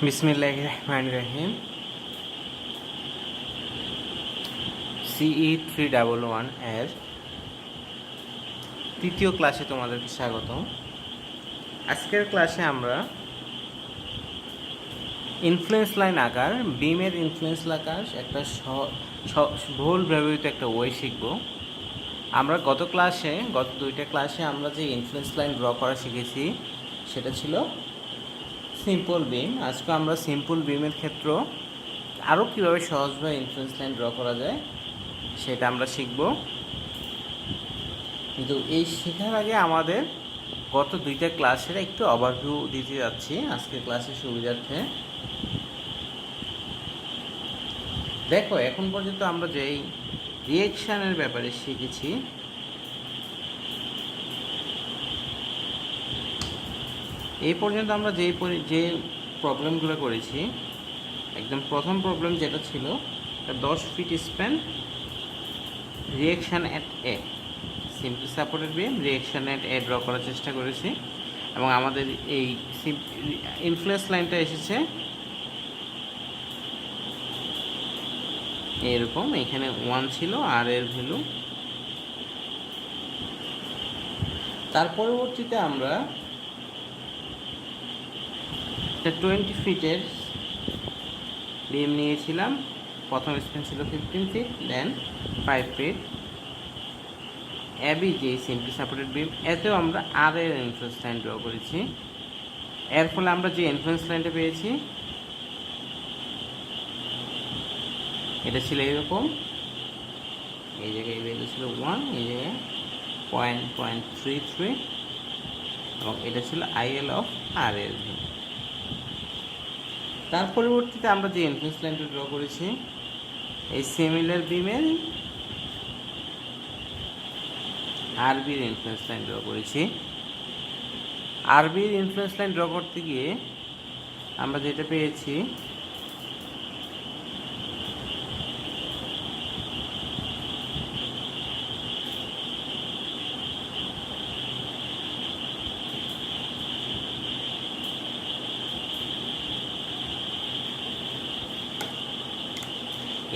বিসমিল্লাহির রহমানির রহিম। CE311 এর তৃতীয় ক্লাসে তোমাদেরকে স্বাগত। আজকের ক্লাসে আমরা ইনফ্লুয়েন্স লাইন আকার, বিমের ইনফ্লুয়েন্স আকার একটা বহুল ব্যবহৃত একটা ওয়ে শিখব। আমরা গত দুইটা ক্লাসে আমরা যে ইনফ্লুয়েন্স লাইন ড্র করা শিখেছি সেটা ছিল সিম্পল বিম। আজকে আমরা সিম্পল বিমের ক্ষেত্রে আরও কীভাবে সহজভাবে ইনফ্লুয়েন্স লাইন ড্র করা যায় সেটা আমরা শিখব। কিন্তু এই শেখার আগে আমাদের গত দুইটা ক্লাসের একটু ওভারভিউ দিতে যাচ্ছি আজকের ক্লাসের সুবিধার্থে। দেখো, এখন পর্যন্ত আমরা যেই রিয়েকশানের ব্যাপারে শিখেছি, এই পর্যন্ত আমরা যে প্রবলেমগুলো করেছি, একদম প্রথম প্রবলেম যেটা ছিল 10 feet span, reaction at A, simply supported beam, reaction at A draw করার চেষ্টা করেছি। এবং আমাদের এই ইনফ্লুয়েন্স লাইনটা এসেছে এরকম, এখানে 1 ছিল আর এর ভ্যালু। তার পরবর্তীতে আমরা 20 ফিটের বিম নিয়েছিলাম। প্রথম স্প্যান ছিল 15 ফিট, দেন 5 ফিট। এবি যে সিম্পলি সাপোর্টেড বিম, এতেও আমরা আর এর ইনফ্লুয়েন্স লাইন ড্র করেছি। এর ফলে আমরা যে ইনফ্লুয়েন্স লাইনটা পেয়েছি এটা ছিল এরকম, এই জায়গায় ভ্যালু ছিল 1, এই জায়গায় 0.33, এবং এটা ছিল আইএল অফ আর এর ভ্যালু। তার পরবর্তীতে আমরা যে ইনফ্লুয়েন্স লাইনটা ড্র করেছি এই সিমিলার বিমের আরবির ইনফ্লুয়েন্স লাইন ড্র করেছি। আরবির ইনফ্লুয়েন্স লাইন ড্র করতে গিয়ে আমরা যেটা পেয়েছি,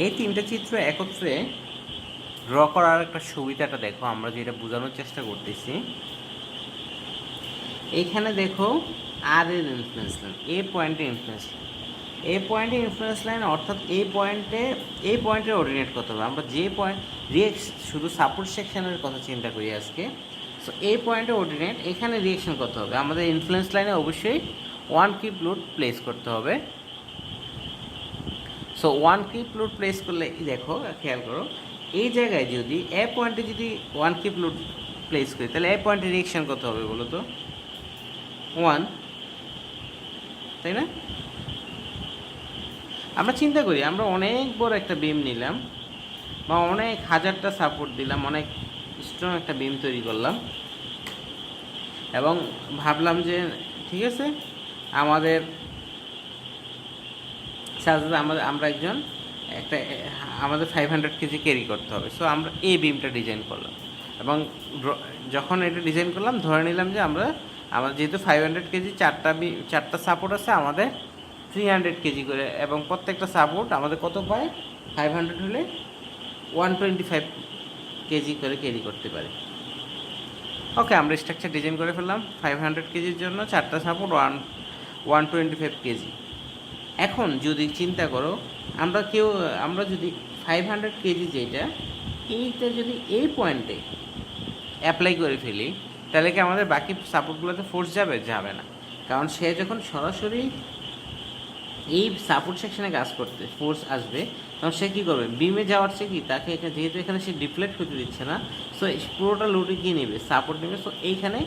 এই তিনটা চিত্র একত্রে ড্র করার একটা সুবিধাটা দেখো, আমরা যেটা বোঝানোর চেষ্টা করতেছি। এইখানে দেখো আর এর ইনফ্লুয়েন্স লাইন, এ পয়েন্টে ইনফ্লুয়েন্স লাইন, এই পয়েন্টে ইনফ্লুয়েন্স লাইন, অর্থাৎ এই পয়েন্টের অর্ডিনেট কত হবে। আমরা যে পয়েন্ট শুধু সাপোর্ট সেকশনের কথা চিন্তা করি আজকে। সো এই পয়েন্টে অর্ডিনেট, এখানে রিয়েকশন কত হবে, আমাদের ইনফ্লুয়েন্স লাইনে অবশ্যই 1 কিপ লোড প্লেস করতে হবে। সো 1 কিপ লোড প্লেস করলে দেখো, খেয়াল করো, এই জায়গায় যদি এ পয়েন্টে যদি 1 কিপ লোড প্লেস করি তাহলে এ পয়েন্টে রিয়েকশন কত হবে বলো তো? 1, তাই না? আমরা চিন্তা করি, আমরা অনেক বড় একটা বিম নিলাম বা অনেক হাজারটা সাপোর্ট দিলাম, অনেক স্ট্রং একটা বিম তৈরি করলাম এবং ভাবলাম যে ঠিক আছে, আমাদের আমরা একজন আমাদের 500 কেজি ক্যারি করতে হবে। সো আমরা এই বিমটা ডিজাইন করলাম এবং যখন এটা ডিজাইন করলাম ধরে নিলাম যে আমরা যেহেতু 500 কেজি চারটা সাপোর্ট আছে, আমাদের 300 কেজি করে, এবং প্রত্যেকটা সাপোর্ট আমাদের কত পায়, 500 হলে 125 কেজি করে ক্যারি করতে পারে। ওকে, আমরা স্ট্রাকচার ডিজাইন করে ফেললাম 500 কেজির জন্য, চারটা সাপোর্ট 125 কেজি। এখন যদি চিন্তা করো, আমরা যদি 500 কেজি এইটা যদি এই পয়েন্টে অ্যাপ্লাই করে ফেলি, তাহলে কি আমাদের বাকি সাপোর্টগুলোতে ফোর্স যাবে না। কারণ সে যখন সরাসরি এই সাপোর্ট সেকশনে কাজ করতে ফোর্স আসবে, তখন সে কী করবে, বিমে যাওয়ার চেয়ে কি তাকে যেহেতু এখানে সে ডিফ্লেক্ট হতে দিচ্ছে না, সো পুরোটা লোডে কী নেবে, সাপোর্ট নেবে। সো এইখানে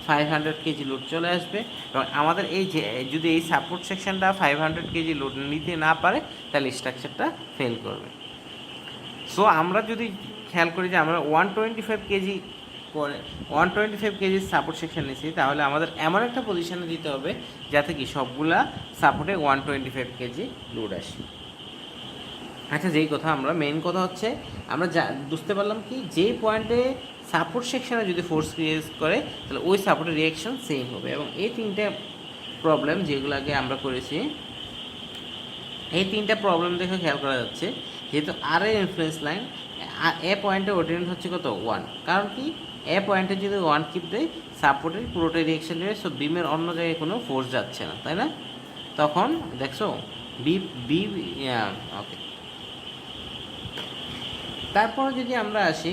500 কেজি লোড চলে আসবে এবং আমাদের যদি এই সাপোর্ট সেকশনটা 500 কেজি লোড নিতে না পারে তাহলে স্ট্রাকচারটা ফেল করবে। সো আমরা যদি খেয়াল করি যে আমরা 125 কেজির সাপোর্ট সেকশন নিচ্ছি, তাহলে আমাদের এমন একটা পজিশনে দিতে হবে যাতে কি সবগুলা সাপোর্টে 125 কেজি লোড আসে। আচ্ছা, আমরা মেইন কথা হচ্ছে আমরা বুঝতে পারলাম কি, যেই পয়েন্টে সাপোর্ট সেকশনে যদি ফোর্স ক্রিয়েট করে তাহলে ওই সাপোর্টের রিয়াকশন সেম হবে। এবং এই তিনটে প্রবলেম যেগুলোকে আমরা করেছি এই তিনটা প্রবলেম দেখে খেয়াল করা যাচ্ছে যেহেতু আর এর ইনফ্লুয়েন্স লাইন এ পয়েন্টে অর্ডিনেট হচ্ছে কত 1, কারণ কি এ পয়েন্টে যদি 1 কিপ দেয় সাপোর্টের পুরোটাই রিয়েকশন নেবে, সো বিমের অন্য জায়গায় কোনো ফোর্স যাচ্ছে না, তাই না? তখন দেখছো বি বি ওকে। তারপরে যদি আমরা আসি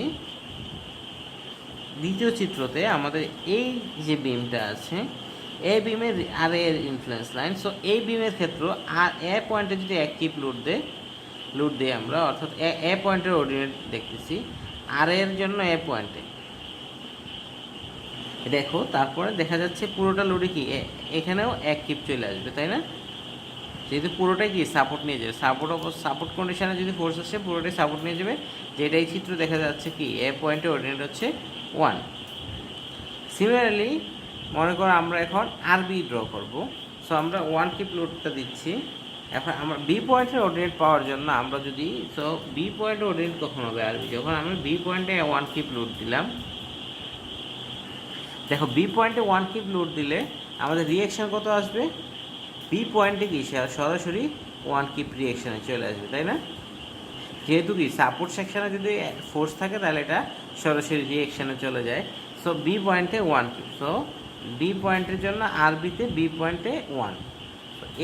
দ্বিতীয় চিত্রতে, আমাদের এই যে বিমটা আছে এই বিমের আর এর ইনফ্লুয়েন্স লাইন, সো এই বিমের ক্ষেত্রে আর এ পয়েন্টে যদি এক কিপ লোড দিই আমরা, অর্থাৎ এ পয়েন্টের অর্ডিনেট দেখতেছি আর এর জন্য এ পয়েন্টে দেখো, তারপরে দেখা যাচ্ছে পুরোটা লোডে কি এখানেও এক কিপ চলে আসবে, তাই না? যেহেতু পুরোটাই কি সাপোর্ট নিয়ে যাবে, সাপোর্ট কন্ডিশনে যদি ফোর্স আসে পুরোটাই সাপোর্ট নিয়ে যাবে, যেটাই চিত্র দেখা যাচ্ছে কি এ পয়েন্টে অর্ডিনেট হচ্ছে 1। সিমিলারলি মনে করো আমরা এখন আরবি ড্র করব, সো আমরা 1 কিপ লোডটা দিচ্ছি। এখন আমরা বি পয়েন্টের অর্ডিনেট পাওয়ার জন্য আমরা যদি, সো বি পয়েন্টের অর্ডিনেট কখন হবে আরবি, যখন আমরা বি পয়েন্টে 1 কিপ লোড দিলাম। দেখো বি পয়েন্টে 1 কিপ লোড দিলে আমাদের রিয়েকশন কত আসবে, বি পয়েন্টে কি সরাসরি 1 কিপ রিয়েকশনে চলে আসবে, তাই না? যেহেতু কি সাপোর্ট সেকশনে যদি ফোর্স থাকে তাহলে এটা সরাসরি রিয়েকশনে চলে যায়। সো বি পয়েন্টে 1 কিপ, সো বি পয়েন্টের জন্য আরবিতে বি পয়েন্টে 1,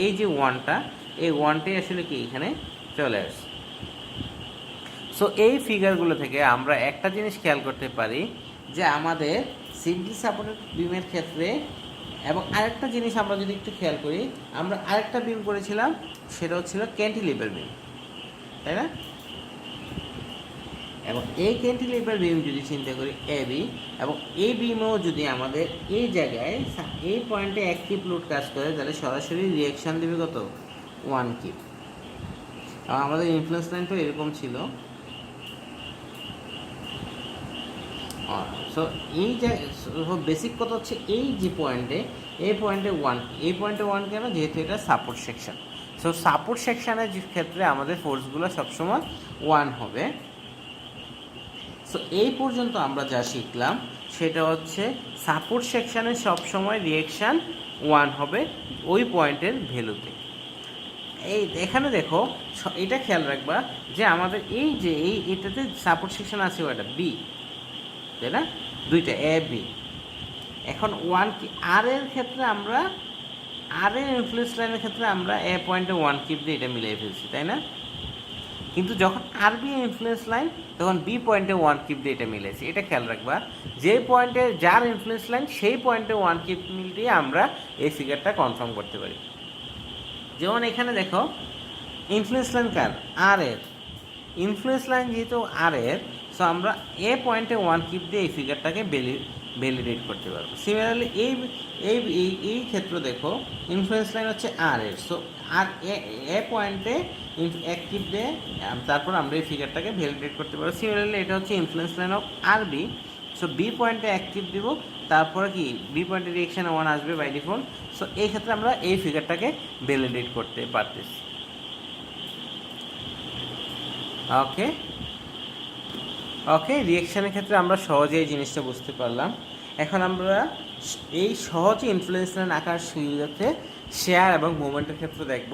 এই যে 1টা, এই 1টাই আসলে কি এখানে চলে আসছে। সো এই ফিগারগুলো থেকে আমরা একটা জিনিস খেয়াল করতে পারি যে আমাদের সিম্পলি সাপোর্টেড বিমের ক্ষেত্রে, এবং আরেকটা জিনিস আমরা যদি একটু খেয়াল করি, আমরা আরেকটা বিম করেছিলাম সেটা হচ্ছিল ক্যান্টিলিভার বিম, তাই না? এবং এই ক্যান্টিলিভার বিম যদি চিন্তা করি এ বি, এবং এই বিমও যদি আমাদের এই জায়গায় এই পয়েন্টে এক কিপ লোড কাজ করে তাহলে সরাসরি রিয়াকশান দেবে কত 1 কিপ। এবং আমাদের ইনফ্লুয়েন্স লাইনটা এরকম ছিল। সো এই যে বেসিক কথা হচ্ছে এই যে পয়েন্টে, এই পয়েন্টে 1, এই পয়েন্টে 1 কেন, যেহেতু এটা সাপোর্ট সেকশন। সো সাপোর্ট সেকশনের ক্ষেত্রে আমাদের ফোর্সগুলো সবসময় 1 হবে। সো এই পর্যন্ত আমরা যা শিখলাম সেটা হচ্ছে সাপোর্ট সেকশানে সবসময় রিয়েকশান 1 হবে ওই পয়েন্টের ভ্যালুতে। এই এখানে দেখো এটা খেয়াল রাখবা যে আমাদের এই যে এটাতে সাপোর্ট সেকশন আছে ওটা বি, তাই না? দুইটা এ বি। এখন 1 কি আর এর ক্ষেত্রে আমরা আর এর ইনফ্লুয়েন্স লাইনের ক্ষেত্রে আমরা এ পয়েন্টে 1 কিপ দিয়ে এটা মিলিয়ে ফেলছি, তাই না? কিন্তু যখন আর বি ইনফ্লুয়েন্স লাইন তখন বি পয়েন্টে 1 কিপ দিয়ে এটা মিলেছে। এটা খেয়াল রাখবা, যে পয়েন্টে যার ইনফ্লুয়েন্স লাইন সেই পয়েন্টে 1 কিপ মিল দিয়ে আমরা এই ফিগারটা কনফার্ম করতে পারি। যেমন এখানে দেখো ইনফ্লুয়েন্স লাইন কার, আর এর ইনফ্লুয়েন্স লাইন যেহেতু আর এর, সো আমরা এ পয়েন্টে 1 কিপ দিয়ে এই ফিগারটাকে ভ্যালিডেট করতে পারবো। সিমিলারলি এই এই এই ক্ষেত্রে দেখো ইনফ্লুয়েন্স লাইন হচ্ছে আর এর, সো আর এ পয়েন্টে 1 কিপ দিয়ে তারপর আমরা এই ফিগারটাকে ভ্যালিডেট করতে পারবো। সিমিলারলি এটা হচ্ছে influence line of R B, so B পয়েন্টে 1 কিপ দিব, তারপরে কি বি পয়েন্টে রিয়েকশানে 1 আসবে বাই ডিফল্ট। সো এই ক্ষেত্রে আমরা এই ফিগারটাকে ভ্যালিডেট করতে পারতেছি। ওকে ওকে, রিয়েকশানের ক্ষেত্রে আমরা সহজে এই জিনিসটা বুঝতে পারলাম। এখন আমরা এই সহজে ইনফ্লুয়েন্স লাইন আঁকার সুবিধাতে শেয়ার এবং মুভমেন্টের ক্ষেত্রে দেখব।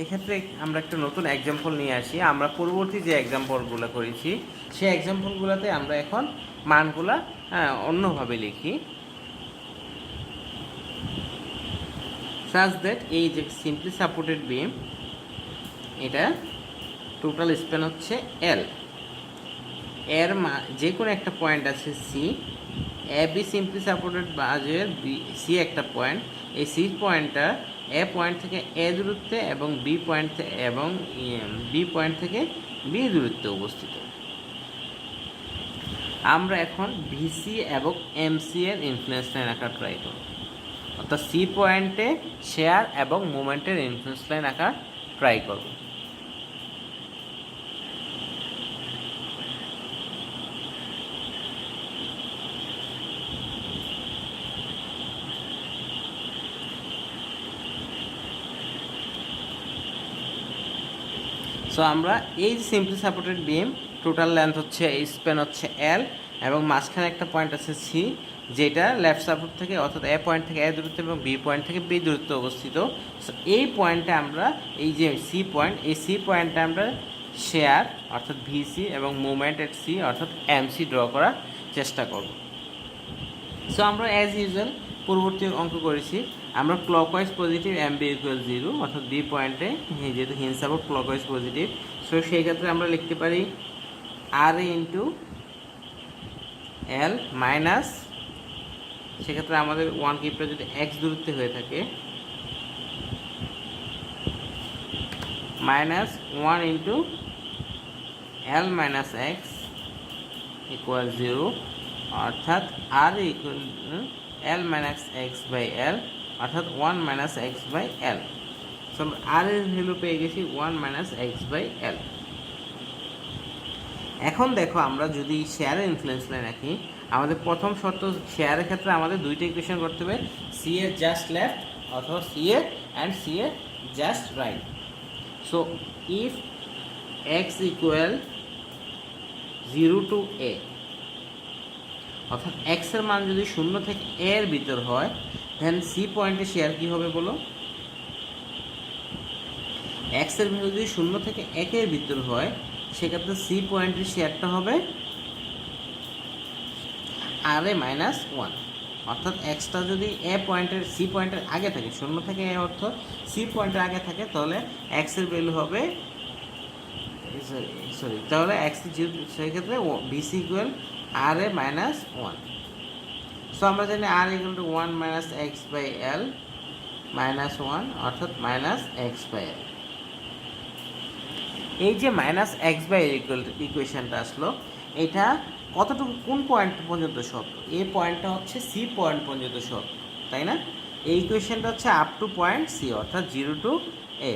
এক্ষেত্রে আমরা একটা নতুন এক্সাম্পল নিয়ে আসি। আমরা পূর্ববর্তী যে এক্সাম্পলগুলো করেছি সেই এক্সাম্পলগুলোতে আমরা এখন মানগুলা অন্যভাবে লিখি, সাজ দ্যাট এই যে সিম্পলি সাপোর্টেড বিম, এটা টোটাল স্প্যান হচ্ছে এল, এর যে কোনো একটা পয়েন্ট আছে C, A B simply supported বাজের বি সি একটা পয়েন্ট, এই সি পয়েন্টটা এ পয়েন্ট থেকে এ দূরত্বে এবং বি পয়েন্ট এবং বি পয়েন্ট থেকে বি দূরত্বে অবস্থিত। আমরা এখন ভিসি এবং এমসি এর ইনফ্লুয়েন্স লাইন আঁকা ট্রাই করব, অর্থাৎ সি পয়েন্টে শেয়ার এবং মুভমেন্টের ইনফ্লুয়েন্স লাইন আঁকা ট্রাই করব। সো আমরা এই যে সিম্পলি সাপোর্টেড বিম টোটাল লেন্থ হচ্ছে স্প্যান হচ্ছে এল এবং মাঝখানে একটা পয়েন্ট আছে সি, যেটা লেফট সাপোর্ট থেকে অর্থাৎ এ পয়েন্ট থেকে এ দূরত্ব এবং বি পয়েন্ট থেকে বি দূরত্ব অবস্থিত। সো এই পয়েন্টে আমরা এই যে সি পয়েন্ট, এই সি পয়েন্টে আমরা শেয়ার অর্থাৎ ভিসি এবং মুভমেন্ট এট সি অর্থাৎ এমসি ড্র করার চেষ্টা করব। সো আমরা অ্যাজ ইউজুয়াল পূর্ববর্তী অঙ্ক করেছি, আমরা clockwise positive M B equal 0 অর্থাৎ বি পয়েন্টে যেহেতু hinge support clockwise positive, so সেই ক্ষেত্রে আমরা লিখতে পারি আর এ ইন্টু এল মাইনাস, সেক্ষেত্রে আমাদের ওয়ান কিপটা যদি এক্স দূরত্বে হয়ে থাকে minus 1 into L minus X equal 0 অর্থাৎ R equal L minus X by L অর্থাৎ 1 minus X by L. So R এর ভ্যালু পেয়ে গেছি 1 মাইনাস এক্স বাই এল। এখন দেখো আমরা যদি শেয়ারের ইনফ্লুয়েন্স লাইন রাখি, আমাদের প্রথম শর্ত শেয়ারের ক্ষেত্রে আমাদের দুইটা ইকুয়েশন করতে হবে, সি এ জাস্ট লেফট অথবা C A and C A just right. So if X equal 0 to A অর্থাৎ এক্স এর মান যদি 0 থেকে এ এর ভিতর হয়, দেন সি পয়েন্টে শেয়ার কি হবে বলো? এক্স এর ভ্যালু যদি 0 থেকে 1 এর ভিতর হয়, সেক্ষেত্রে সি পয়েন্টের শেয়ারটা হবে আর এ মাইনাস 1 অর্থাৎ এক্সটা যদি এ পয়েন্টের সি পয়েন্টের আগে থাকে, 0 থেকে এ অর্থ সি পয়েন্টের আগে থাকে, তাহলে এক্স এর ভ্যালু হবে তাহলে এক্স সেই ক্ষেত্রে BC equal R A minus 1। So আমরা জানি R equal to 1 minus X by L minus 1 অর্থাৎ মাইনাস এক্স বাই এল। এই যে মাইনাস এক্স বাই ইকুয়াল ইকুয়েশনটা আসলো, এটা কতটুকু কোন পয়েন্ট পর্যন্ত সত্য? এই পয়েন্টটা হচ্ছে সি পয়েন্ট পর্যন্ত সত্য, তাই না? এই ইকুয়েশনটা হচ্ছে আপ টু পয়েন্ট সি অর্থাৎ 0 টু এ,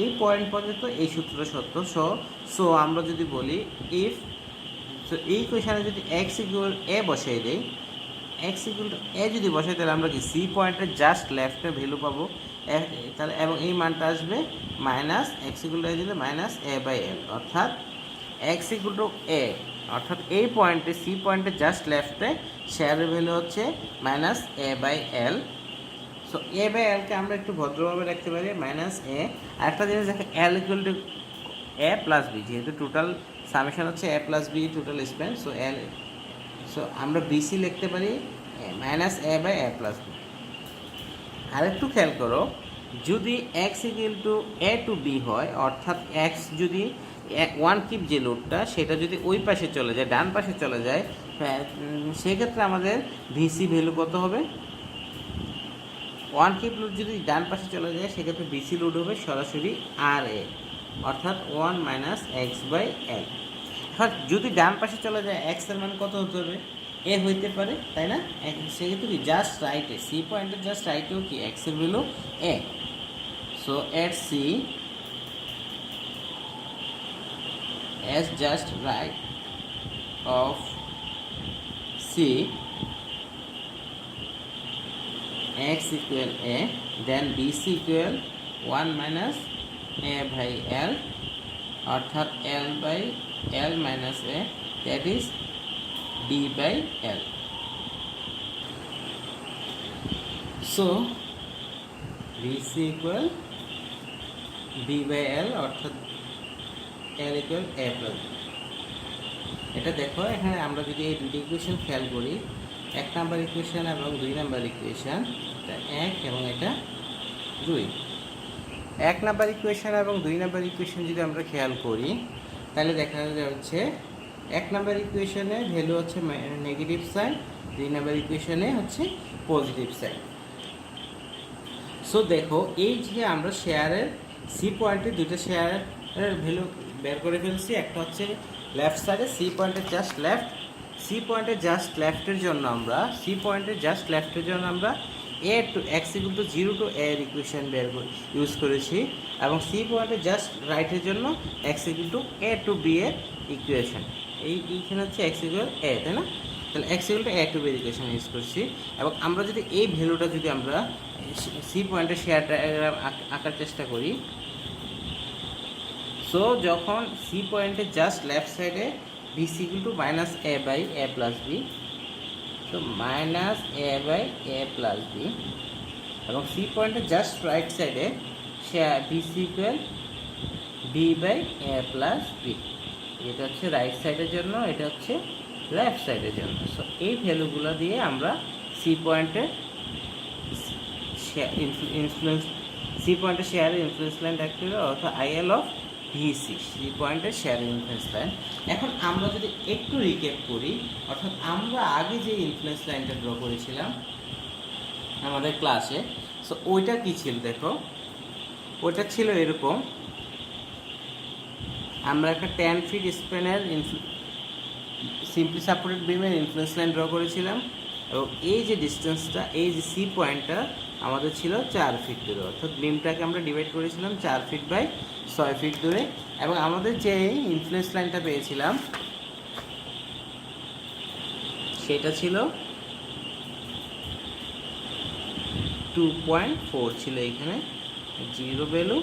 এই পয়েন্ট পর্যন্ত এই সূত্রটা সত্য। সো আমরা যদি বলি ইফ, সো এই ইকুয়েশনে যদি এক্স ইকুয়াল এ বসাই দেই, এক্স ইকুয়াল টু এ যদি বসাই, তাহলে আমরা কি সি পয়েন্টের জাস্ট লেফটে ভ্যালু পাবো, তাহলে এবং এই মানটা আসবে মাইনাস এক্স ইকুয়াল টু দিলে মাইনাস এ বাই এল অর্থাৎ এক্স ইকুয়াল টু এ অর্থাৎ এই পয়েন্টে সি পয়েন্টে জাস্ট লেফটে শেয়ারের ভ্যালু হচ্ছে minus A by L. So A by এলকে আমরা একটু ভদ্রভাবে রাখতে পারি মাইনাস এ। আরেকটা জিনিস দেখো, L equal to A plus B, যেহেতু টোটাল সামেশন হচ্ছে A plus B total span, so L, so আমরা বিসি লিখতে পারি minus A by A plus B. আরেকটু খেয়াল করো, যদি X equal to A to B হয় অর্থাৎ এক্স যদি ওয়ান কিপ যে লোডটা সেটা যদি ওই পাশে চলে যায়, ডান পাশে চলে যায়, সেক্ষেত্রে আমাদের ভিসি ভ্যালু কত হবে? ওয়ান কিপ লোড যদি ডান পাশে চলে যায়, সেক্ষেত্রে ভিসি লোড হবে সরাসরি আর এ অর্থাৎ 1 মাইনাস এক্স বাই এল। অর্থাৎ যদি ডান পাশে চলে যায়, এক্স এর মান কত হতে হবে? এ হইতে পারে, তাই না? সেক্ষেত্রে কি জাস্ট রাইটে সি পয়েন্টের জাস্ট রাইটেও কি এক্স এর value A. So at C as just right of C x equal a, then BC equal 1 minus a by L অর্থাৎ L by L minus a, that is B by L. So BC equal B by L অর্থাৎ L equal a plus b। এটা দেখো, এখানে আমরা যদি এই দুটি equation খেয়াল করি, 1 নাম্বার ইকুয়েশন এবং 2 নাম্বার ইকুয়েশন, এটা 1 এবং এটা 2। 1 নাম্বার ইকুয়েশন এবং 2 নাম্বার ইকুয়েশন যদি আমরা খেয়াল করি, তাহলে দেখা যাচ্ছে 1 নাম্বার ইকুয়েশনে ভ্যালু হচ্ছে নেগেটিভ সাইন, 2 নাম্বার ইকুয়েশনে হচ্ছে পজিটিভ সাইন। সো দেখো, এই যে আমরা শেয়ারের সি পয়েন্টে দুটো শেয়ারের ভ্যালু বের করে ফেলছি, একটা হচ্ছে লেফট সাইডে সি পয়েন্টের জাস্ট লেফট, সি পয়েন্টের জাস্ট লেফটের জন্য আমরা A to X equal to 0 to A এর ইকুয়েশন বের করে ইউজ করেছি, এবং সি পয়েন্টের জাস্ট রাইটের জন্য X equal to A to B এর ইকুয়েশন, এইখানে হচ্ছে এক্স ইকুয়াল এ, তাই না? তাহলে X equal to A to B এর ইকুয়েশন ইউজ করছি। এবং আমরা যদি এই ভ্যালুটা যদি আমরা সি পয়েন্টের শেয়ার ডায়াগ্রাম আঁকার চেষ্টা করি, সো যখন সি পয়েন্টের জাস্ট লেফট সাইডে BC equal to minus A by A plus B, তো minus A by A plus B, এবং সি পয়েন্টের জাস্ট রাইট সাইডে সে BC equal B by A plus B. এটা হচ্ছে রাইট সাইডের জন্য, এটা হচ্ছে লেফট সাইডের জন্য। সো এই ভ্যালুগুলো দিয়ে আমরা সি পয়েন্টের ইনফ্লুয়েন্স শেয়ারের ইনফ্লুয়েন্স লাইন দেখতে হবে, অর্থাৎ আইএল অফ ভিসি, সি পয়েন্টের শেয়ারের ইনফ্লুয়েন্স লাইন। এখন আমরা যদি একটু রিক্যাপ করি, অর্থাৎ আমরা আগে যে ইনফ্লুয়েন্স লাইনটা ড্র করেছিলাম আমাদের ক্লাসে, সো ওইটা কী ছিল দেখো, ওইটা ছিল এরকম। আমরা একটা 10 ফিট স্প্যানের সিম্পলি সাপোর্টেড বিমের ইনফ্লুয়েন্স লাইন ড্র করেছিলাম, এবং এই যে ডিস্টেন্সটা, এই যে সি পয়েন্টটা আমাদের ছিল 4 ফিট দূরে, অর্থাৎ বিমটাকে আমরা ডিভাইড করেছিলাম 4 ফিট বাই 6 ফিট দূরে। এবং আমাদের যে ইনফ্লুয়েন্স লাইনটা পেয়েছিলাম সেটা ছিল 2.4 ছিল, এখানে জিরো ভ্যালু,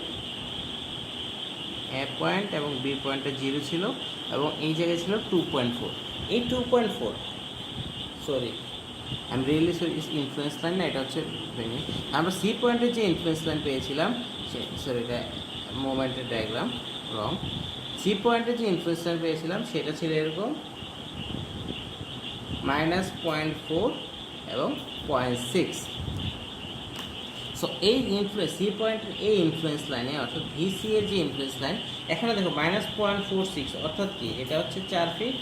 এ পয়েন্ট এবং বি পয়েন্টটা জিরো ছিল, এবং এই জায়গায় ছিল 2.4। এই 2.4, sorry I am really sorry, influence line না, এটা হচ্ছে আমরা সি পয়েন্টের যে ইনফ্লুয়েন্স লাইন পেয়েছিলাম, সরি এটা মোমেন্টের ডায়াগ্রাম রং। সি পয়েন্টের যে ইনফ্লুয়েন্স লাইন পেয়েছিলাম সেটা ছিল এরকম -0.4 এবং 0.6। সো এই ইনফ্লুয়েন্স সি পয়েন্টের এই ইনফ্লুয়েন্স লাইনে, অর্থাৎ ভিসি এর যে ইনফ্লুয়েন্স লাইন, এখানে দেখো -0.46, অর্থাৎ কি এটা হচ্ছে 4 ফিট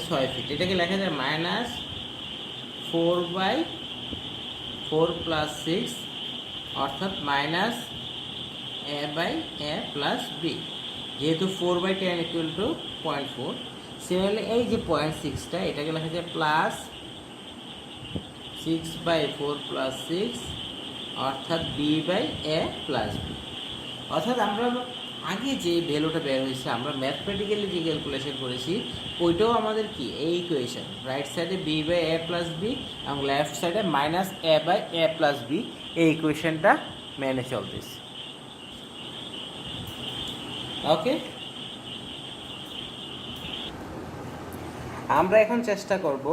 6 ফিট, এটাকে লেখা যায় -4/4 + 6, অর্থাৎ -a by a plus B, যেহেতু 4/10 = 0.4। সিমিলারলি এই যে 0.6টা, এটাকে লেখা যায় +6/4 + 6, অর্থাৎ B by A plus B. অর্থাৎ আমরা আগে যে ভ্যালুটা বের হয়েছে, আমরা ম্যাথমেটিক্যালি যে ক্যালকুলেশন করেছি, ওইটাও আমাদের কি এই ইকুয়েশন, রাইট সাইডে B by A plus B এবং লেফট সাইডে -a/a প্লাস বি, এই ইকুয়েশনটা মেনে চলতেছে। ওকে, আমরা এখন চেষ্টা করব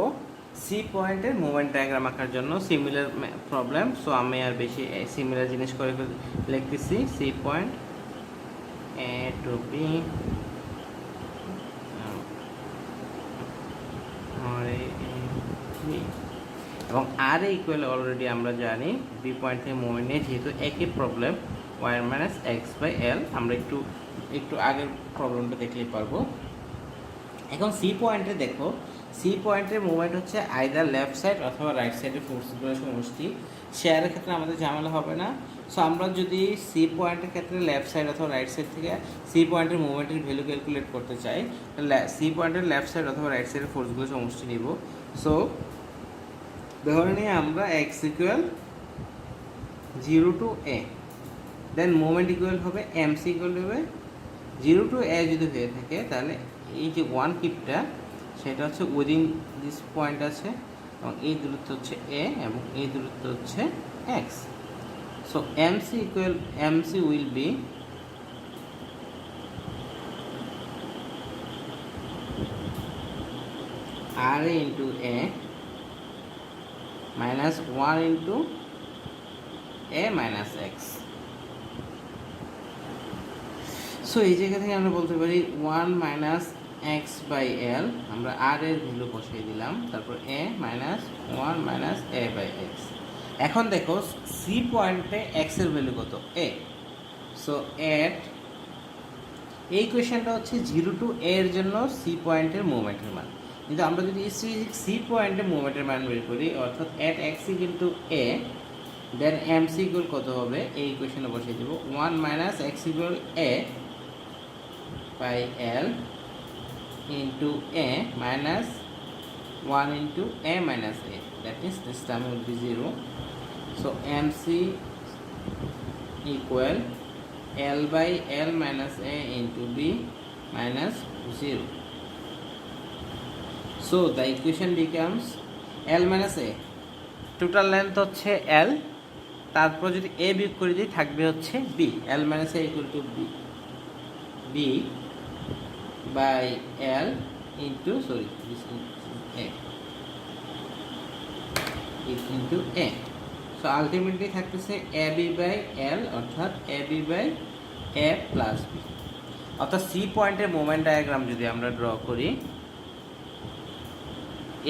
সি পয়েন্টের মুভমেন্ট ডায়াগ্রাম আঁকার জন্য সিমিলার প্রবলেম। সো আমি আর বেশি সিমিলার জিনিস করে লিখতেছি। C point A to B, এবং আর ইকুয়াল অলরেডি আমরা জানি বি পয়েন্ট থেকে মুভমেন্ট নিয়ে, যেহেতু একই প্রবলেম y-x/l, আমরা একটু আগের প্রবলেমটা দেখলেই পারবো। এখন সি পয়েন্টে দেখো, সি পয়েন্টের মুভমেন্ট হচ্ছে আইদার লেফট সাইড অথবা রাইট সাইডের ফোর্সগুলোর সমষ্টি। শেয়ারের ক্ষেত্রে আমাদের ঝামেলা হবে না। সো আমরা যদি সি পয়েন্টের ক্ষেত্রে লেফট সাইড অথবা রাইট সাইড থেকে সি পয়েন্টের মুভমেন্টের ভ্যালু ক্যালকুলেট করতে চাই, তাহলে সি পয়েন্টের লেফট সাইড অথবা রাইট সাইডের ফোর্সগুলোর সমষ্টি নিব। সো ধরে নিয়ে আমরা x = 0 to a, then moment equal হবে mc ইকুয়াল হবে 0 to a। যদি হয়ে থাকে তাহলে এই যে 1 কিপটা, সেটা হচ্ছে উইদিন দিস পয়েন্ট আছে, এবং এই দূরত্ব হচ্ছে a এবং এই দূরত্ব হচ্ছে x। So mc will be r into a minus 1 into a minus x। So এই জায়গা থেকে আমরা বলতে পারি 1 minus x by l, আমরা r এর ভ্যালু বসিয়ে দিলাম, তারপর a minus 1 minus a by x। এখন দেখো সি পয়েন্টে x এর ভ্যালু কত, a। সো এট এই কোয়েশ্চেনটা হচ্ছে 0 to a এর জন্য সি পয়েন্টের মুভমেন্টের মান, কিন্তু আমরা যদি সি পয়েন্টের মুভমেন্টের মান বের করি, অর্থাৎ at x = a, then mc equal কত হবে, এই ইকুয়েশনে বসিয়ে দেব 1 minus x = a by l into a minus 1 into a minus a, that is this term will be 0. So mc equal l by l minus a into b minus 0. So the equation becomes l minus a, total length হচ্ছে l, তারপর যদি a বিয়োগ করে দিই থাকবে হচ্ছে b, l minus a equal to b by l into, sorry this is a, into A. So ultimately থাকতেছে A B by L, অর্থাৎ A B by A plus B. অর্থাৎ সি পয়েন্টের মোমেন্ট ডায়াগ্রাম যদি আমরা draw করি,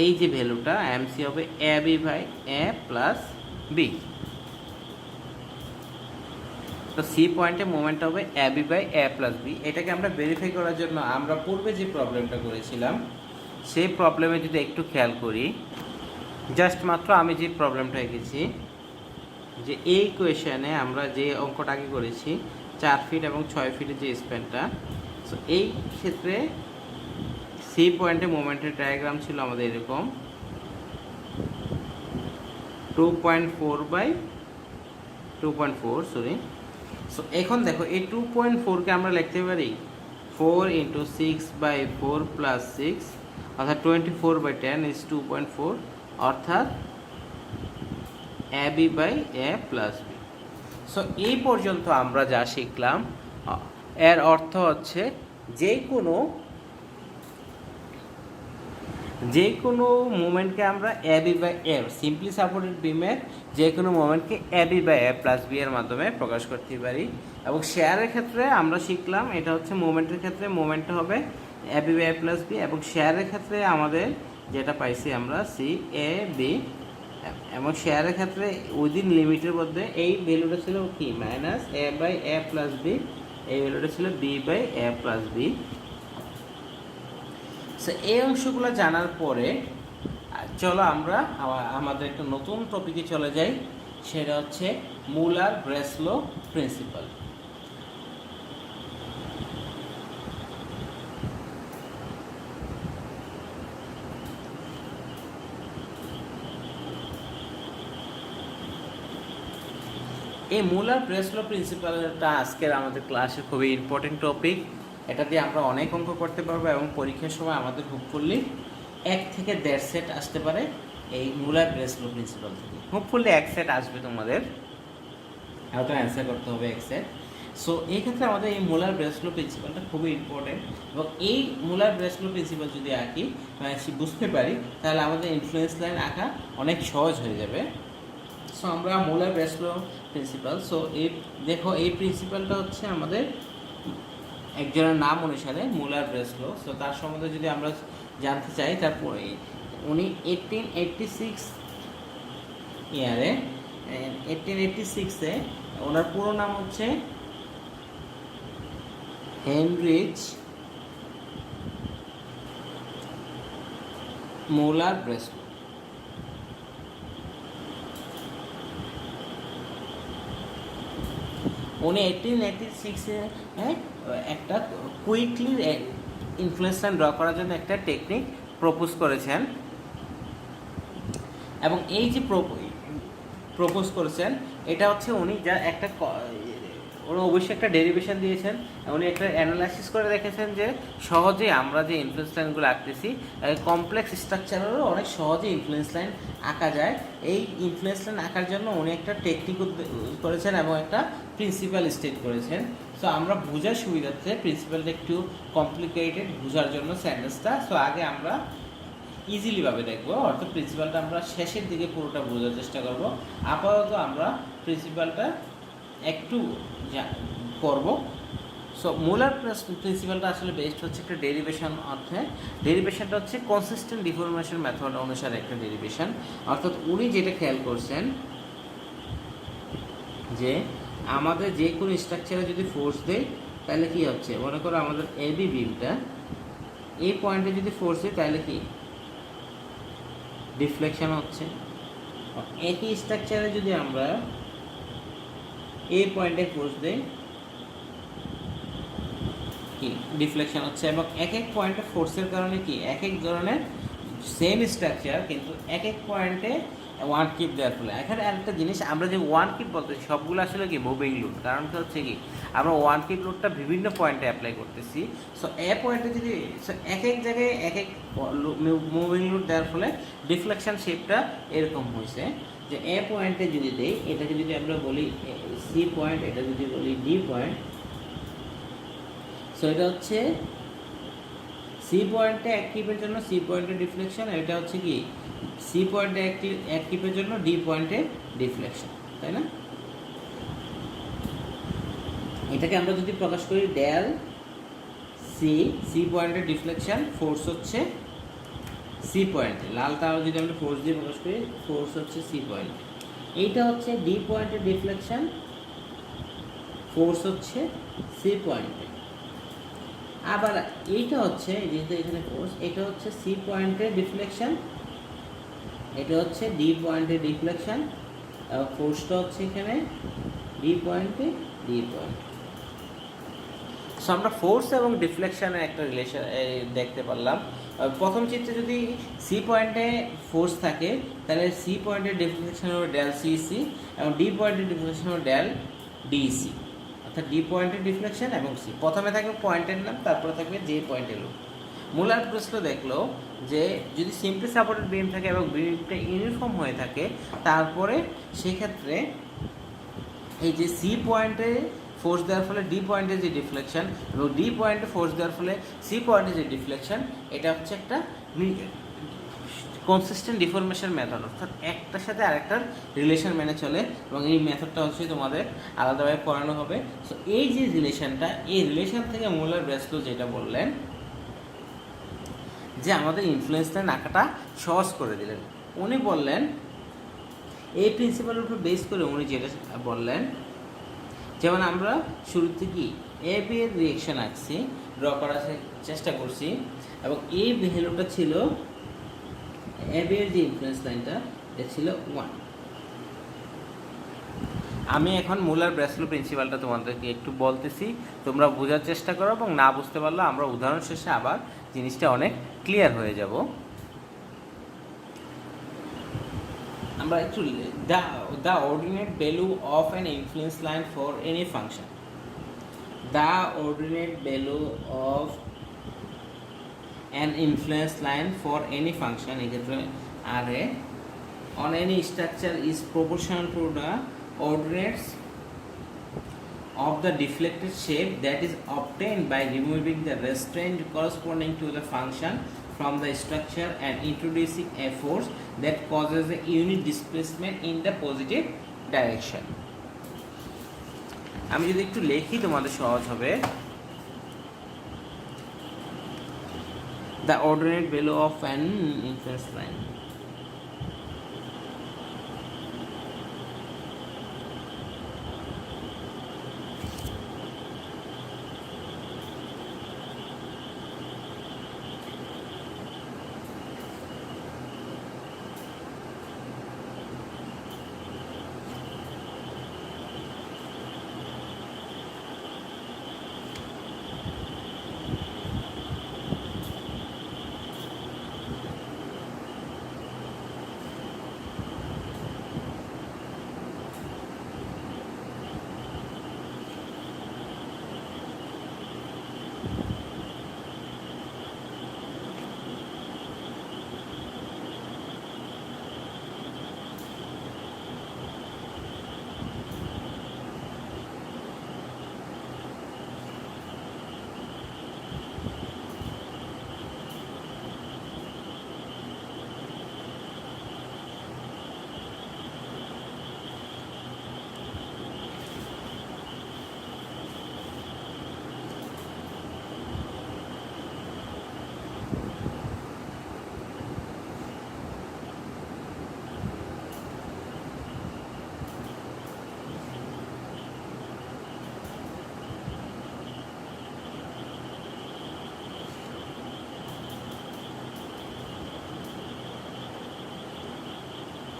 এই যে ভ্যালুটা এমসি হবে A B by A plus B. তো সি পয়েন্টে মোমেন্ট হবে A B by A plus B. এটাকে আমরা ভেরিফাই করার জন্য আমরা পূর্বে যে প্রবলেমটা করেছিলাম সেই প্রবলেমে যদি একটু খেয়াল করি, জাস্ট মাত্র আমি যে প্রবলেমটা এঁকেছি, যে এই কোয়েশনে আমরা যে অঙ্কটা আগে করেছি 4 ফিট এবং 6 ফিটের যে স্প্যানটা, সো এই ক্ষেত্রে সি পয়েন্টে মোমেন্টের ডায়াগ্রাম ছিল আমাদের এরকম 2.4 বাই 2.4 সরি। সো এখন দেখো এই 2.4কে আমরা লিখতে পারি 4 ইন্টু 6/4 প্লাস 6, অর্থাৎ 24/10 ইজ 2.4, অর্থাৎ A B by A plus B. So এই পর্যন্ত আমরা যা শিখলাম এর অর্থ হচ্ছে যে কোনো মোমেন্টকে আমরা A B by A, simply supported বিমের যে কোনো মোমেন্টকে A B by A plus B এর মাধ্যমে প্রকাশ করতে পারি। এবং শেয়ারের ক্ষেত্রে আমরা শিখলাম এটা হচ্ছে মোমেন্টের ক্ষেত্রে মোমেন্টটা হবে A B by A plus B, এবং শেয়ারের ক্ষেত্রে আমাদের যেটা পাইছি আমরা সি এ বি, এবং শেয়ারের ক্ষেত্রে উইদিন লিমিটের মধ্যে এই ভ্যালুটা ছিল কি minus A by A plus B, এই ভ্যালুটা ছিল B by A plus B. So এই অংশগুলো জানার পরে চলো আমরা আমাদের একটা নতুন টপিকে চলে যাই, সেটা হচ্ছে মুলার ব্রেসলো প্রিন্সিপাল। এই মুলার ব্রেসলো প্রিন্সিপালটা আজকের আমাদের ক্লাসের খুবই ইম্পর্টেন্ট টপিক। এটা দিয়ে আমরা অনেক অঙ্ক করতে পারবো এবং পরীক্ষার সময় আমাদের হোপফুলি 1 থেকে 1.5 সেট আসতে পারে এই মুলার ব্রেসলো প্রিন্সিপাল থেকে। হোপফুলি 1 সেট আসবে, তোমাদের হয়তো অ্যান্সার করতে হবে 1 সেট। সো এই ক্ষেত্রে আমাদের এই মুলার ব্রেসলো প্রিন্সিপালটা খুবই ইম্পর্টেন্ট, এবং এই মুলার ব্রেসলো প্রিন্সিপাল যদি আঁকি বুঝতে পারি, তাহলে আমাদের ইনফ্লুয়েন্স লাইন আঁকা অনেক সহজ হয়ে যাবে। সো আমরা মুলার ব্রেসলো প্রিন্সিপাল, সো এই দেখো এই প্রিন্সিপালটা হচ্ছে আমাদের একজনের নাম অনুসারে মুলার ব্রেসলো। সো তার সম্বন্ধে যদি আমরা জানতে চাই, তারপরে উনি 1886 ওনার পুরো নাম হচ্ছে হেনরিচ মুলার ব্রেসলো। উনি 1886-এ একটা কুইকলি ইনফ্লুয়েন্স লাইন ড্র করার জন্য একটা টেকনিক প্রপোজ করেছেন, এবং এই যে প্রপোজ করেছেন এটা হচ্ছে উনি যা একটা উনি অবশ্যই একটা ডেরিভেশন দিয়েছেন, উনি একটা অ্যানালাইসিস করে দেখেছেন যে সহজেই আমরা যে ইনফ্লুয়েন্স লাইনগুলো আঁকতেছি কমপ্লেক্স স্ট্রাকচারেরও অনেক সহজেই ইনফ্লুয়েন্স লাইন আঁকা যায়। এই ইনফ্লুয়েন্স লাইন আঁকার জন্য উনি একটা টেকনিক করেছেন এবং একটা প্রিন্সিপাল স্টেট করেছেন। সো আমরা বোঝার সুবিধার্থে প্রিন্সিপালটা একটু কমপ্লিকেটেড বোঝার জন্য সেন্টেন্সটা, সো আগে আমরা ইজিলিভাবে দেখবো, অর্থাৎ প্রিন্সিপালটা আমরা শেষের দিকে পুরোটা বোঝার চেষ্টা করব। আপাতত আমরা প্রিন্সিপালটা একটু করব। সো মুলার প্রিন্সিপালটা আসলে বেস্ট হচ্ছে একটা ডেরিভেশন অর্থে। ডেরিভেশনটা হচ্ছে কনসিস্টেন্ট ডিফরমেশন মেথড অনুসারে একটা ডেরিভেশন, অর্থাৎ উনি যেটা খেয়াল করছেন যে আমাদের যে কোনো স্ট্রাকচারে যদি ফোর্স দেয় তাহলে কি হচ্ছে, মনে করো আমাদের এবি বিমটা এই পয়েন্টে যদি ফোর্স দেয় তাহলে কি ডিফ্লেকশন হচ্ছে। একই স্ট্রাকচারে যদি আমরা এই পয়েন্টে ফোর্স দেই কি ডিফ্লেকশন হচ্ছে, এবং এক এক পয়েন্টে ফোর্সের কারণে কি এক এক ধরনের সেম স্ট্রাকচার কিন্তু এক এক পয়েন্টে ওয়ান কিপ দেওয়ার ফলে। এখানে আরেকটা জিনিস, আমরা যে ওয়ান কিপ বলতেছি সবগুলো আসলে কি মুভিং লোড, কারণটা হচ্ছে কি আমরা ওয়ান কিপ লোডটা বিভিন্ন পয়েন্টে অ্যাপ্লাই করতেছি। সো এ পয়েন্টে যদি এক এক জায়গায় এক এক মুভিং লোড দেওয়ার ফলে ডিফ্লেকশন শেপটা এরকম হয়েছে যে এ পয়েন্টে যদি দেই, এটাকে যদি আমরা বলি সি পয়েন্ট, এটা যদি বলি ডি পয়েন্ট, সো এটা হচ্ছে সি পয়েন্টে এক কিপের জন্য সি পয়েন্টের ডিফ্লেকশন, এটা হচ্ছে কি সি পয়েন্টে এক টিপের জন্য ডি পয়েন্টে ডিফ্লেকশন, তাই না? এটাকে আমরা যদি প্রকাশ করি ডেল সি, সি পয়েন্টের ডিফ্লেকশন ফোর্স হচ্ছে সি পয়েন্টে, লাল তার যদি আমরা ফোর্স দিয়ে প্রকাশ করি ফোর্স হচ্ছে সি পয়েন্টে। এইটা হচ্ছে ডি পয়েন্টের ডিফ্লেকশন, ফোর্স হচ্ছে সি পয়েন্টে। আবার এইটা হচ্ছে যেহেতু এখানে ফোর্স, এটা হচ্ছে সি পয়েন্টের ডিফ্লেকশন, এটা হচ্ছে ডি পয়েন্টের ডিফ্লেকশন, এবং ফোর্সটা হচ্ছে এখানে ডি পয়েন্টে, ডি পয়েন্টে। সো আমরা ফোর্স এবং ডিফ্লেকশনের একটা রিলেশন দেখতে পারলাম। প্রথম চিত্রে যদি সি পয়েন্টে ফোর্স থাকে তাহলে সি পয়েন্টের ডিফ্লেকশন হবে ডেল সি সি, এবং ডি পয়েন্টের ডিফ্লেকশন হবে ডেল ডিসি, অর্থাৎ ডি পয়েন্টের ডিফ্লেকশন এবং সি। প্রথমে থাকবে পয়েন্টের নাম, তারপরে থাকবে যে পয়েন্টের লোক। মুলার প্রশ্ন দেখলো যে যদি সিম্পলি সাপোর্টেড বিম থাকে এবং বিমটা ইউনিফর্ম হয়ে থাকে, তারপরে সেক্ষেত্রে এই যে সি পয়েন্টে ফোর্স দেওয়ার ফলে ডি পয়েন্টে যে ডিফ্লেকশন এবং ডি পয়েন্টে ফোর্স দেওয়ার ফলে সি পয়েন্টে যে ডিফ্লেকশন, এটা হচ্ছে একটা কনসিস্টেন্ট ডিফরমেশন মেথড, অর্থাৎ একটার সাথে আরেকটার রিলেশন মেনে চলে, এবং এই মেথডটা হচ্ছে তোমাদের আলাদাভাবে পড়ানো হবে। সো এই যে রিলেশনটা, এই রিলেশন থেকে মুলার ব্রেসলো যেটা বললেন যে আমাদের ইনফ্লুয়েন্স লাইন আঁকাটা সহজ করে দিলেন। উনি বললেন এই প্রিন্সিপালের উপর বেস করে উনি যেটা বললেন, যেমন আমরা শুরু থেকেই এ বি এর রিয়েকশন আঁকছি, ড্র করার চেষ্টা করছি, এবং এই ভ্যালুটা ছিল এ বি এর যে ইনফ্লুয়েন্স লাইনটা এটা ছিল 1। আমি এখন মুলার ব্রেসলো প্রিন্সিপালটা তোমাদেরকে একটু বলতেছি, তোমরা বোঝার চেষ্টা করো, এবং না বুঝতে পারলে আমরা উদাহরণ শেষে আবার জিনিসটা অনেক ক্লিয়ার হয়ে যাব। আমরা একটু the ordinate value of an influence line for any function, the ordinate value of an influence line for any function এক্ষেত্রে RA on any structure is proportional to the ordinates of the deflected shape that is obtained by removing the restraint corresponding to the function from the structure and introducing a force that causes a unit displacement in the positive direction. আমি যদি একটু লিখি তোমাদের সহজ হবে। The ordinate value of an influence line,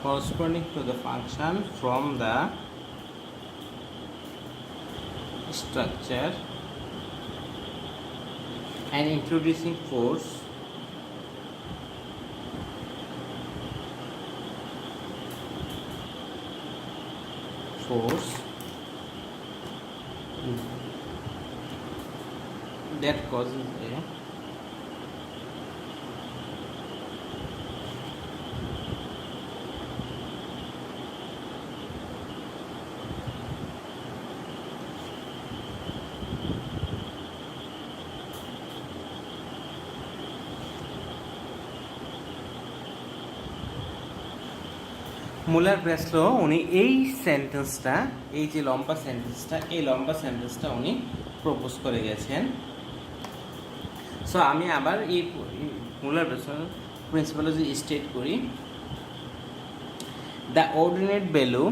corresponding to the function from the structure and introducing force that causes a মুলার ব্রেসলো উনি এই সেন্টেন্সটা, এই যে লম্বা সেন্টেন্সটা, এই লম্বা সেন্টেন্সটা উনি প্রপোজ করে গেছেন। সো আমি আবার এই মুলার ব্রেসলো প্রিন্সিপাল যদি স্টেট করি, the ordinate value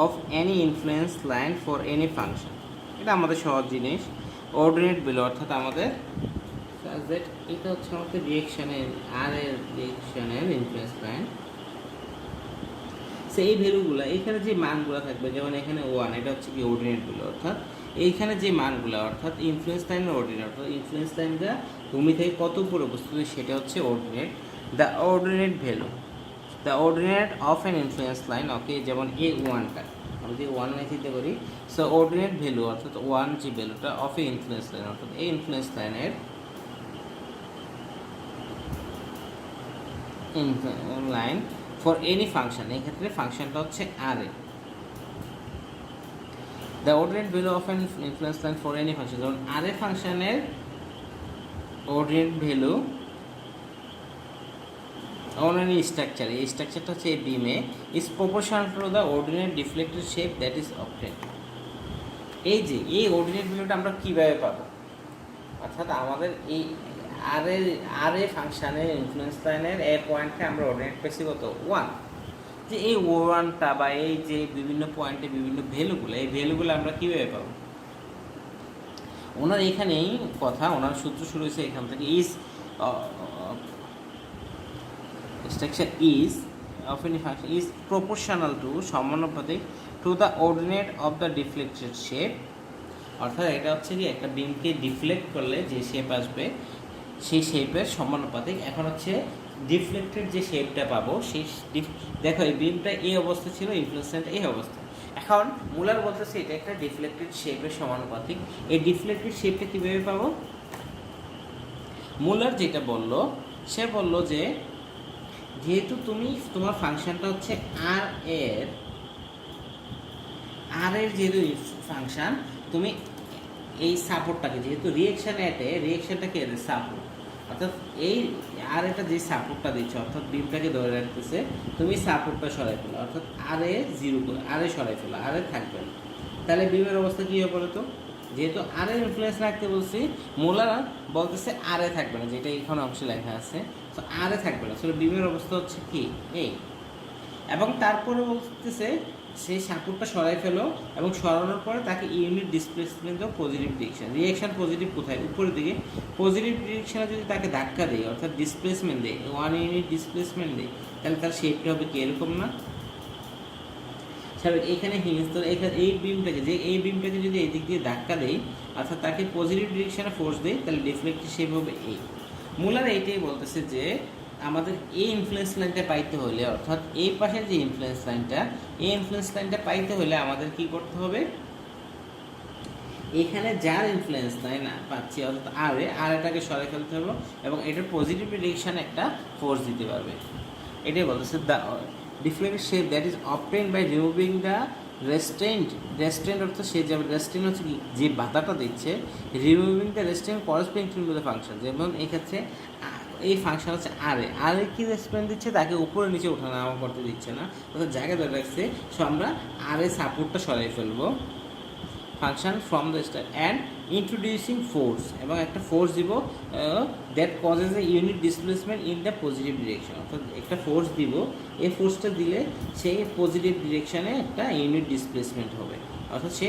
of any influence line for any function, এটা আমাদের সহজ জিনিস। অর্ডিনেট ভ্যালু অর্থাৎ আমাদের দ্যাট এটা হচ্ছে আমাদের রিয়েকশনের আর এর রিয়েকশনের ইনফ্লুয়েন্স লাইন। সো এই ভ্যালুগুলো এখানে যে মানগুলো থাকবে, যেমন এখানে 1, এটা হচ্ছে কি অর্ডিনেট ভ্যালু, অর্থাৎ এইখানে যে মানগুলো অর্থাৎ ইনফ্লুয়েন্স লাইনের অর্ডিনেট, অর্থাৎ ইনফ্লুয়েন্স লাইনটা ভূমি থেকে কত উপরে উপস্থিত সেটা হচ্ছে ordinate. The ordinate value, the ordinate of an influence line, okay, যেমন এই 1টা আমি যদি 1 চিন্তা করি, সো অর্ডিনেট ভ্যালু অর্থাৎ 1 যে ভ্যালুটা অফ এ ইনফ্লুয়েন্স লাইন, অর্থাৎ এই ইনফ্লুয়েন্স লাইনের লাইন ফর এনি ফাংশন, এই ক্ষেত্রে ফাংশনটা হচ্ছে R A. The ordinate value of an influence line for any function, যেমন আর এ ফাংশনের ordinate value on any structure, এই স্ট্রাকচারটা হচ্ছে এই বিমে, is proportional to the ordinate deflected shape that is obtained. এই যে এই অর্ডিনেট ভ্যালুটা আমরা কীভাবে পাবো, অর্থাৎ আমাদের এই আর এ ফাংশানের ইনফ্লুয়েন্স লাইনের এ পয়েন্টে আমরা অর্ডিনেট পেয়েছি কত 1, যে এই 1টা বা এই যে বিভিন্ন পয়েন্টে বিভিন্ন ভ্যালুগুলো, এই ভ্যালুগুলো আমরা কীভাবে পাবো। ওনার এখানেই কথা, ওনার সূত্র শুরু হয়েছে এখান থেকে, is structure is of any function is proportional to, সমানুপাতিক to the ordinate of the deflected shape, অর্থাৎ এটা হচ্ছে কি একটা বিমকে ডিফ্লেক্ট করলে যে শেপ আসবে সেই শেপের সমানুপাতিক। এখন হচ্ছে ডিফ্লেক্টেড যে শেপটা পাবো সেই দেখো এই বিমটা এই অবস্থা ছিল, ইনফ্লুয়েন্স লাইনটা এই অবস্থা। এখন মুলার বলতেছে এটা একটা ডিফ্লেক্টেড শেপের সমানুপাতিক। এই ডিফ্লেক্টেড শেপটা কীভাবে পাবো, মুলার যেটা বললো, সে বললো যে যেহেতু তুমি তোমার ফাংশনটা হচ্ছে আর এর যেহেতু ফাংশন, তুমি এই সাপোর্টটাকে যেহেতু রিয়েকশনটাকে সাপোর্ট, অর্থাৎ এই আর এটা যে সাপোর্টটা দিচ্ছে অর্থাৎ বিমটাকে ধরে রাখতেছে, তুমি সাপোর্টটা সরাই ফেলো, অর্থাৎ আর এ 0 করে আর এ সরাই ফেলো, আর এ থাকবে না। তাহলে বিমের অবস্থা কী হবে বলো তো, যেহেতু আর এর ইনফ্লুয়েন্স রাখতে বলছি, মোলার বলতেছে আর এ থাকবে না, যেটা এখানে অংশে লেখা আছে, তো আর এ থাকবে না। আসলে বিমের অবস্থা হচ্ছে কি এই, এবং তারপরে বলতেছে সেই সাপোর্টটা সরাই ফেলো, এবং সরানোর পরে তাকে ইউনিট ডিসপ্লেসমেন্ট দাও পজিটিভ ডিরেকশন। রিয়েকশন পজিটিভ কোথায়, উপরের দিকে। পজিটিভ ডিরেকশনে যদি তাকে ধাক্কা দেয় অর্থাৎ ডিসপ্লেসমেন্ট দেয়, 1 ইউনিট ডিসপ্লেসমেন্ট দেয়, তাহলে তার শেপটা হবে কি এরকম না। স্বাভাবিক এখানে এখানে এই বিমটাকে যদি এই দিক দিয়ে ধাক্কা দেয় অর্থাৎ তাকে পজিটিভ ডিরেকশনে ফোর্স দেয়, তাহলে ডিফ্লেক্টেড শেপ হবে এই। মুলার এইটাই বলতেছে যে আমাদের এই ইনফ্লুয়েন্স লাইনটা পাইতে হলে, অর্থাৎ এই পাশের যে ইনফ্লুয়েন্স লাইনটা, এই ইনফ্লুয়েন্স লাইনটা পাইতে হলে আমাদের কি করতে হবে, এখানে যার ইনফ্লুয়েন্স লাইন পাচ্ছি অর্থাৎ আর এটাকে সরাই ফেলতে হবে, এবং এটার পজিটিভ ডিরেকশনে একটা ফোর্স দিতে পারবে। এটাই বলতেছে the deflected shape that is obtained by removing the restraint অর্থাৎ সে যে রেস্ট্রেন্ট হচ্ছে কি যে বাধাটা দিচ্ছে, removing the restraint corresponding to the function. যেমন এক্ষেত্রে এই ফাংশন হচ্ছে আর এ কি রেসপন্স দিচ্ছে, তাকে উপরে নিচে ওঠানামা করতে দিচ্ছে না, অর্থাৎ জায়গায় ধরে রাখছে। সো আমরা আর এ সাপোর্টটা সরাই ফেলবো function from the star and introducing force, এবং একটা ফোর্স দিব that causes A unit displacement in the positive direction, অর্থাৎ একটা ফোর্স দিব, এই ফোর্সটা দিলে সেই পজিটিভ ডিরেকশনে একটা ইউনিট ডিসপ্লেসমেন্ট হবে, অর্থাৎ সে